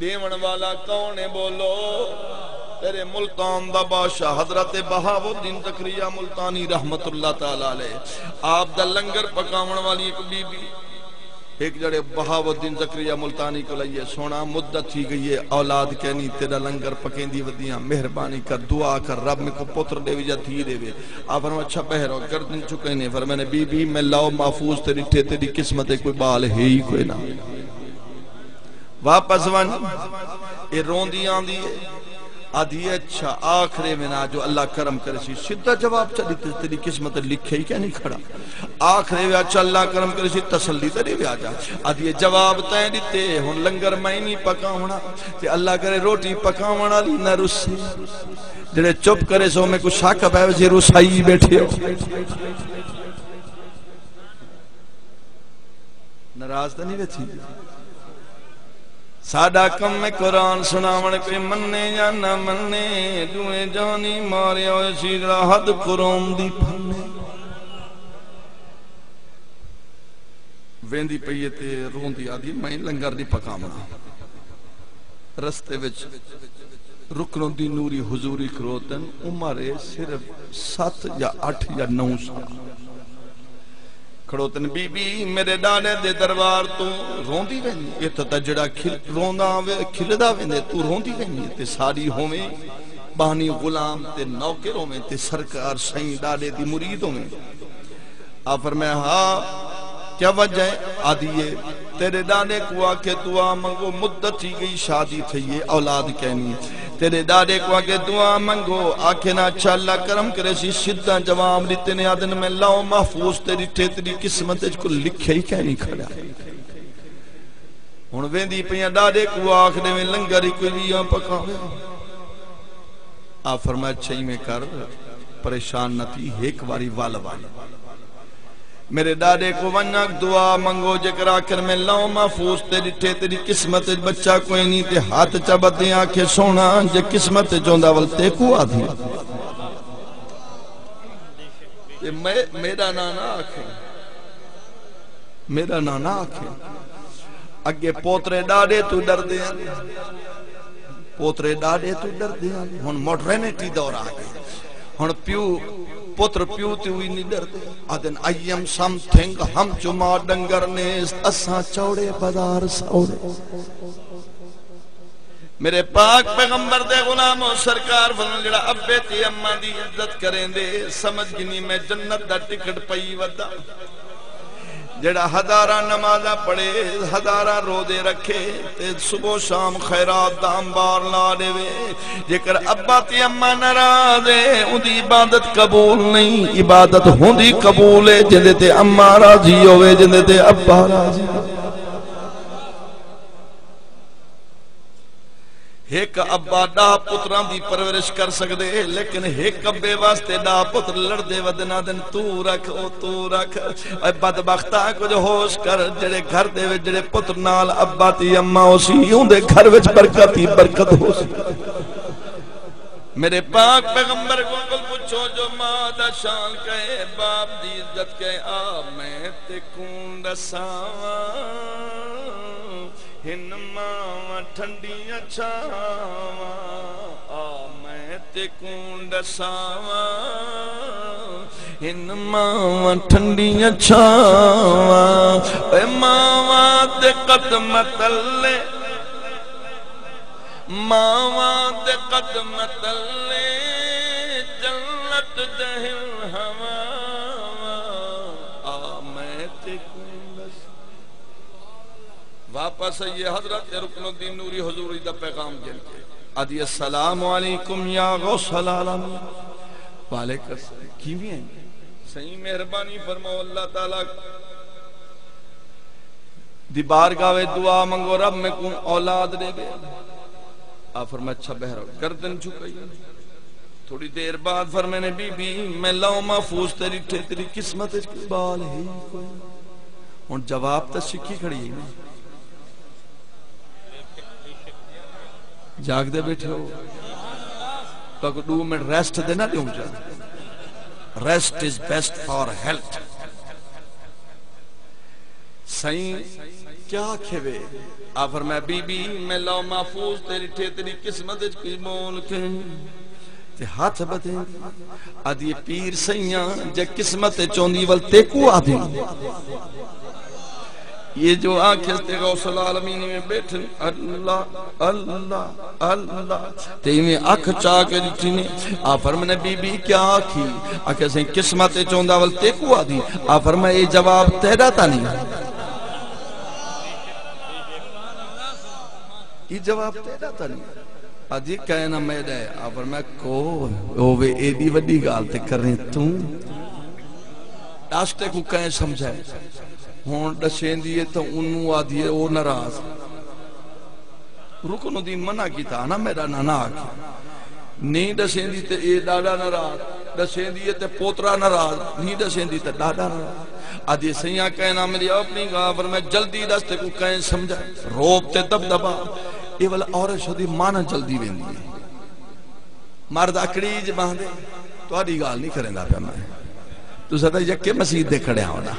دیون والا کون ہے بولو؟ تیرے ملتان دا بادشاہ حضرت بہاؤالدین زکریا ملتانی رحمت اللہ تعالی علیہ، آپ دا لنگر پکاون والی ایک بی بی، ایک جڑے بہاؤالدین زکریا ملتانی کو لئیے سونا مدت تھی گئی ہے، اولاد کہنی تیرا لنگر پکیں دی ودیاں، مہربانی کر دعا کر رب میں کو پتر دے وی جا تھی دے وی۔ آپ فرمایا اچھا بہرو گردن چکے نہیں، فرمایا بی بی میں لاؤ محفوظ تیری ٹھے تیری قسمت ہے، کوئی بال ہے ہی کوئی نہ۔ واپس ون یہ روندی آندی ہے، آدھی اچھا آخرے میں نا جو اللہ کرم کرے سی سدھا جواب چلی تیری قسمت لکھے ہی کیا نہیں کھڑا، آخرے میں اچھا اللہ کرم کرے سی تسلی تری بھی آجا، آدھی جواب تائیں دیتے ہن لنگر میں نہیں پکاونا تے اللہ کرے روٹی پکاونا لی نہ رسی، جڑے چپ کرے سو میں کچھ شاکہ پہ ویسے رسائی بیٹھے ہو، ناراض تو نہیں بیٹھی ساڑھا کم میں قرآن سناوڑ کوئی مننے یا نہ مننے، دوئے جانی مارے ہوئے سیدھا حد قرآن دی پھنے ویندی پئیتے رون دی آدھی میں لنگر دی پکامنا رستے وچ رکنوں دی نوری حضوری کروتن عمرے صرف 7 یا 8 یا 9 سال کھڑوتن بی بی میرے ڈالے دے دربار تو روندی وینی یہ تو تجڑا کھلدا ویندے تو روندی وینی تے ساری ہومیں بانی غلام تے نوکر ہومیں تے سرکار سائیں ڈالے دی مرید ہومیں آپ فرمائے ہاں کیا وجہ ہے؟ آدھیے تیرے ڈانے کو آکے دعا منگو مدت تھی گئی شادی تھی یہ اولاد کہنی تیرے ڈانے کو آکے دعا منگو آکے نا اچھا اللہ کرم کرے سی شدہ جواب لیتے نے آدن میں لاؤ محفوظ تیری تیری قسمت کو لکھے ہی کہنی کھڑا ہن ویندی پیاں ڈانے کو آکھنے میں لنگری کوئی لیاں پکاوے آپ فرمایا چھئی میں کر پریشان نہ تھی ایک باری والی میرے ڈاڈے کو ونک دعا منگو جکر آکر میں لاؤ محفوظ تیری تیری قسمت بچہ کوئی نہیں تے ہاتھ چبت دیں آنکھیں سونا جے قسمت جوندہ والتے کو آدھی میرا نانا آکھیں میرا نانا آکھیں اگے پوترے ڈاڈے تو ڈر دیں پوترے ڈاڈے تو ڈر دیں ہن موڈرنٹی دور آگئے ہن پیو پتر پیوتی ہوئی نہیں ڈرتے آدن ایم سم تھنگ ہم چما ڈنگر نیست اساں چوڑے بدار سوڑے میرے پاک پیغمبر دے غلام و سرکار فرمان جڑا ابے تی اماں دی عزت کریں دے سمجھ گنی میں جنت دا ٹکٹ پئی ودا جڑا ہزارہ نمازہ پڑھے ہزارہ رودے رکھے تے صبح شام خیرات دام بار لا دے وے جکر ابا تی اممہ نرازے ان دی عبادت قبول نہیں عبادت ہون دی قبول ہے جندے تے اممہ راضی ہوئے جندے تے ابا راضی ہوئے ایک ابا ڈا پتران دی پرورش کر سکدے لیکن ایک ابے واسطے ڈا پتر لڑدے ودنا دن تو رکھ او تو رکھ اے بدبختہ کچھ ہوش کر جڑے گھر دے وچ جڑے پتر نال ابا تی اماں ہو سی یوں دے گھر وچ برکت ہی برکت ہو سی میرے پاک پیغمبر کو کل پوچھو جو ماں دا شان کہے باپ دی عزت کہے آ میں تے کون دساواں ہن ماں ٹھنڈیاں چھاواں آ میں تے کون دساواں ہن ماں ٹھنڈیاں چھاواں اے ماں تے قدم تلے ماں تے قدم تلے جنت دہل ہوا آ میں تے کون واپس یہ حضرت رکن الدین نوری حضوری دا پیغام جن کے آدھی السلام علیکم یا غوث العالم وعلیکم السلام کیویں ہیں صحیح مہربانی فرماؤ اللہ تعالیٰ دی بارگاہ دعا منگو رب میں کون اولاد دے دے آپ فرمایا اچھا بہرو گردن جھکائی تھوڑی دیر بعد فرمانے بی بی میں لاؤ محفوظ تیری قسمت بال ہی کوئی ہن جواب تا سکھی کھڑی ہے جاگ دے بیٹھے ہو تو 2 منٹ ریسٹ دینا دیوں جا rest is best for health سائیں کیا کھوے آ فرمایا بی بی میں لو محفوظ تیری ٹھے تیری قسمت کی مول کے تے ہاتھ بدے آدھی پیر سیاں جے قسمت چوندی والتے کو آدھی یہ جو آنکھیں تے غوث العالمین میں بیٹھن اللہ اللہ اللہ تے میں آنکھ چاہ کے جٹھی نے آ فرمایا بی بی کیا آنکھی آنکھیں سے قسمت چوندہ والتے کو آدھی آ فرمایا یہ جواب تیرا تا نہیں یہ جواب تیرا تا نہیں آدھی کہنا میرا ہے آ فرمایا کو اوہ ایڈی وڈی گالتے کر رہے ہیں تم داشتے کو کہیں سمجھائے ہون ڈشین دیئے تو انہوں آدھی ہے وہ نراز رکن دین منع کی تھا نا میرا نانا آکے نہیں ڈشین دیئے تو اے ڈاڈا نراز ڈشین دیئے تو پوترا نراز نہیں ڈشین دیئے تو ڈاڈا نراز آدھی سیاں کہنا میری اپنی گاہ پر میں جلدی دستے کو کہیں سمجھائے روبتے دب دبا یہ والا عورت شدی مانا جلدی وین دیئے مرد اکڑیج باندے تو آدھی گال نہیں کریں دا پہ میں تو ستا یکے مسیح دے کھڑے ہونا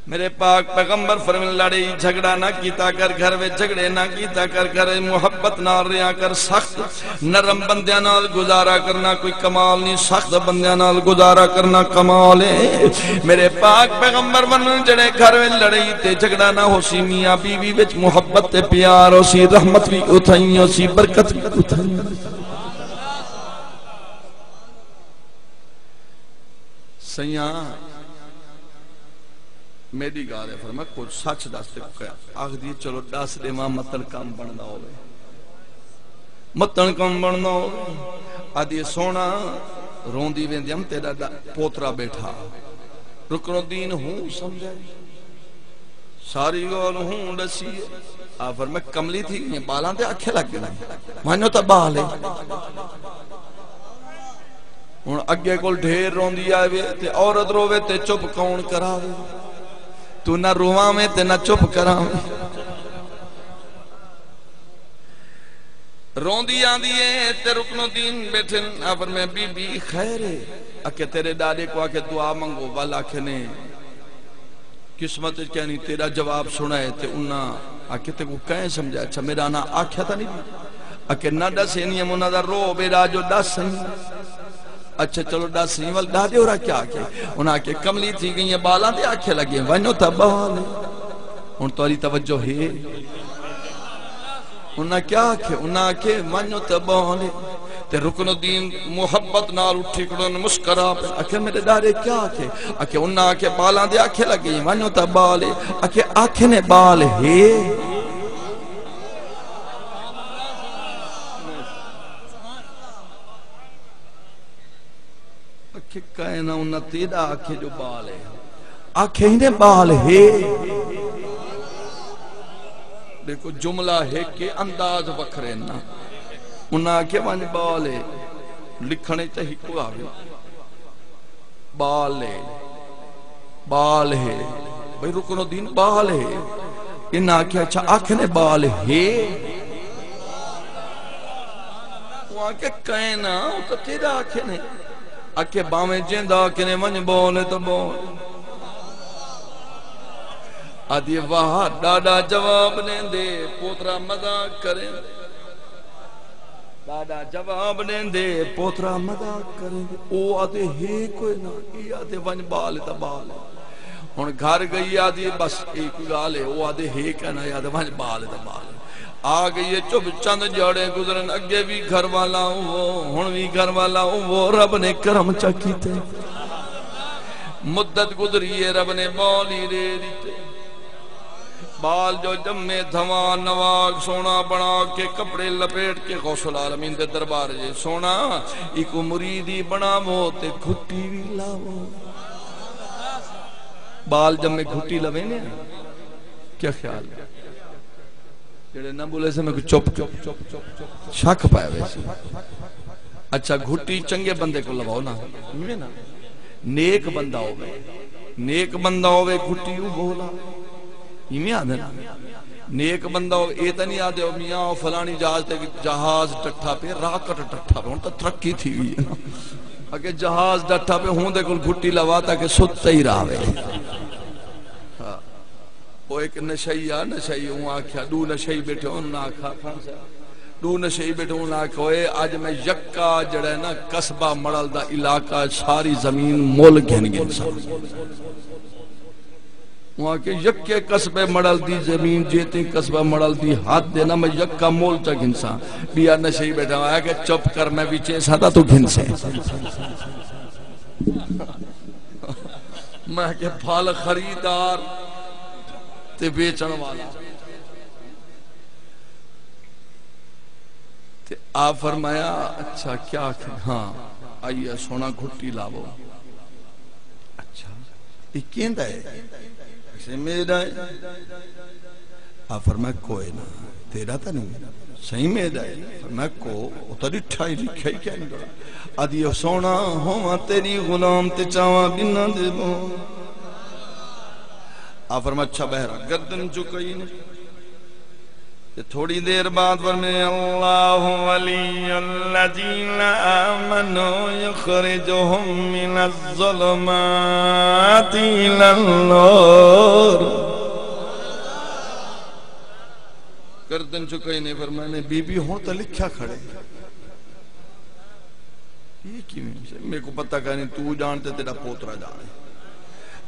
میرے پاک پیغمبر فرمائے لڑائی جھگڑا نہ کیتا کر گھر میں جھگڑے نہ کیتا کر گھر محبت نہ ریا کر سخت نرم بندیاں نال گزارا کرنا کوئی کمال نہیں سخت بندیاں نال گزارا کرنا کمال ہے میرے پاک پیغمبر فرمائے جڑے گھر میں لڑائی تے جھگڑا نہ ہو سی میاں بیوی وچ محبت تے پیار ہو سی رحمت بھی اتھائیں ہو سی برکت بھی اتھائیں سیاں میری گال ہے فرمایا کچھ سچ دستے کو کہا آخ دی چلو دس دے ماں متن کام بننا ہوئے متن کام بننا ہوئے آدھی سونا رون دی وین دیم تیرا پوترا بیٹھا رکن الدین ہوں سمجھے ساری گول ہوں ڈسی ہے آ فرمایا کملی تھی یہ بالاں تے آکھے لگ گئے مانیو تا بال ہے ہن اگے کول ڈھیر رون دی آئے تے عورت روے تے چپ کون کرا دے تو نہ رواں میں تے نہ چپ کراں روندی آندی ہے تے رکن الدین بیٹھن آفر میں بی بی خیر ہے اکے تیرے ڈاڈے کو آکے دعا منگو والا کھنے قسمت کہنی تیرا جواب سنائے تے انہا آکے تے کو کہیں سمجھا اچھا میرا نا آکھیا تھا نہیں اکے نہ ڈسے نہیں ہے منہ دا رو بیرا جو ڈس سہیں اچھا چلو ڈا سہیں وال ڈاڈے ہو رہا کیا آکے انہاں آکے کملی تھی گئی ہیں بالاں دے آکھے لگے ونو تا بال ان تواری توجہ ہے انہاں کیا آکھے انہاں آکے ونو تا بال تے رکن الدین محبت نال اٹھی کڑن مسکرا پہ آکے میرے ڈاڈے کیا آکھے آکے انہاں آکے بالاں دے آکھے لگے ونو تا بال آکے آکھے نے بال ہے کہنا انہا تیرا آنکھیں جو بال ہے آنکھیں ہی نے بال ہے دیکھو جملہ ہے کہ انداز وکھرے نا انہا آنکھیں وانج بال ہے لکھنے چاہی کو آگے بال ہے بال ہے بھئی رکن الدین بال ہے انہا آنکھیں اچھا آنکھیں نے بال ہے وہ آنکھیں کہنا تو تیرا آنکھیں نے اکھے باویں جیندہ کنے ونج بولے تو بول آدھی واہ ڈاڈا جواب نے دے پوترا مذاق کریں ڈاڈا جواب نے دے پوترا مذاق کریں او آدھے ہے کوئی نا یہ آدھے ونج بالے تا بالے ہن گھر گئی آدھی بس ایک گالے او آدھے ہے کہنا یہ آدھے ونج بالے تا بالے آگئی یہ چپ چند جوڑے گزرن اگے بھی گھر والا ہوں ہن بھی گھر والا ہوں وہ رب نے کرم چکی تے مدت گزری ہے رب نے بالی دے دیتے بال جو جمے دھوا نواق سونا بنا کے کپڑے لپیٹ کے غوث العالمین دے دربار جے سونا ایکو مریدی بنا وہ تے گھٹی بھی لاؤ بال جمے گھٹی لوینے کیا خیال ہے جڑے نہ بولے سے میں کو چپ شک پائے ویسے اچھا گھٹی چنگے بندے کو لگاؤ نا نیک بندہ ہوئے نیک بندہ ہوئے گھٹی ہو بولا یہ نہیں آدھے نا نیک بندہ ہوئے ایتا نہیں آدھے ہو میاں فلانی جہاز ڈٹھا پہ راکٹ ڈٹھا پہ ہون تو ترقی تھی ہوئی ہے نا اگر جہاز ڈٹھا پہ ہون دے کل گھٹی لوا تاکہ ستا ہی راوے وہ ایک نشئی ہوں آکھیا دو نشئی بیٹھے ہوں نہ آکھا خان صاحب دو نشئی بیٹھے ہوں نہ آکھا ہوئے آج میں یکا جڑا ہے نا قصبہ مڑل دا علاقہ ساری زمین مول گھن گن سا وہاں کے یکے قصبے مڑل دی زمین جیتی قصبہ مڑل دی ہاتھ دینا میں یکا مول چا گھن سا بیا نشئی بیٹھا ہوں کہ چپ کر میں بھی چیسا تھا تو گھن سے میں کہ پھال خریدار تے بیچن والا تے آپ فرمایا اچھا کیا ہاں آئیے سونا گھٹی لاؤ اچھا یہ کیندہ ہے اسے میرا ہے آپ فرمایا کوئی نہ تیرا تا نہیں صحیح میرا ہے فرمایا کو اتری ٹھائی لکھائی کیا نہیں کرا آدھی سونا ہوا تیری غلام تے چاوا بنا دے بو آپ فرمایا اچھا بہرہ گردن چکئی نہیں تھوڑی دیر بعد فرمائے اللہ ولی الذین آمنوا یخرجہم من الظلمات الی النور گردن چکئی نہیں فرمائے نے بی بی ہوں تو لکھا کھڑے یہ کیوں میرے کو پتہ کہا نہیں تو جانتے تیرا پوترا جانے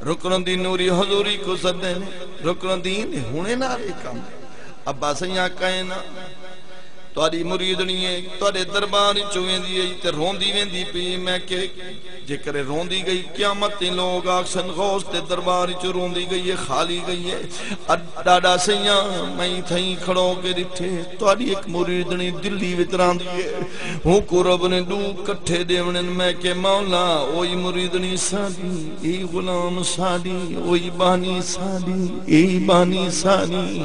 رکن الدین نوری حضوری کو صدے نے رکن الدین ہونے نہ رہے کام ابا سیاں کہنا تواری مریدنی ہے توارے درباری چویں دیئے تے روندی ویندی پی میں کہ جے کرے روندی گئی قیامت لوگ آکسن غوث تے درباری چو روندی گئی ہے خالی گئی ہے ڈاڈا سیاں میں تھیں کھڑو کے ڈٹھے تواری ایک مریدنی دلی وطران دیئے ہوں کو رب نے دو کٹھے دیونن میں کہ مولا اوئی مریدنی ساڑی ای غلام ساڑی اوئی بانی ساڑی ای بانی ساڑی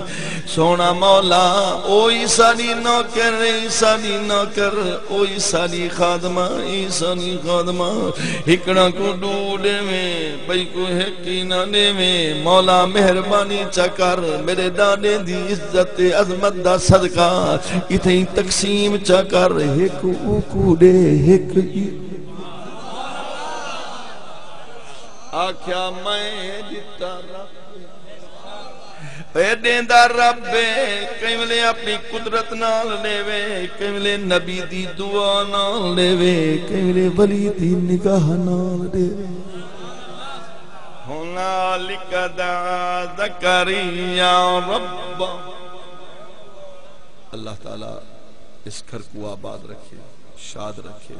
سونا مولا اوئی ساڑی نوکر ایسانی نوکر اویسانی خادمہ ایسانی خادمہ ہکڑا کو ڈوڑے میں بھئی کو حقینانے میں مولا مہربانی چکر میرے ڈانے دی عزت عظمت دا صدقہ اتنی تقسیم چکر ہک اوکوڑے ہک آکھیا میں دیتا رب اے دیندہ رب کئی ملے اپنی قدرت نال لے وے کئی ملے نبی دی دعا نال لے وے کئی ملے ولی دی نگاہ نال لے وے ہنالک دعا زکریا رب اللہ تعالیٰ اس گھر کو آباد رکھے شاد رکھے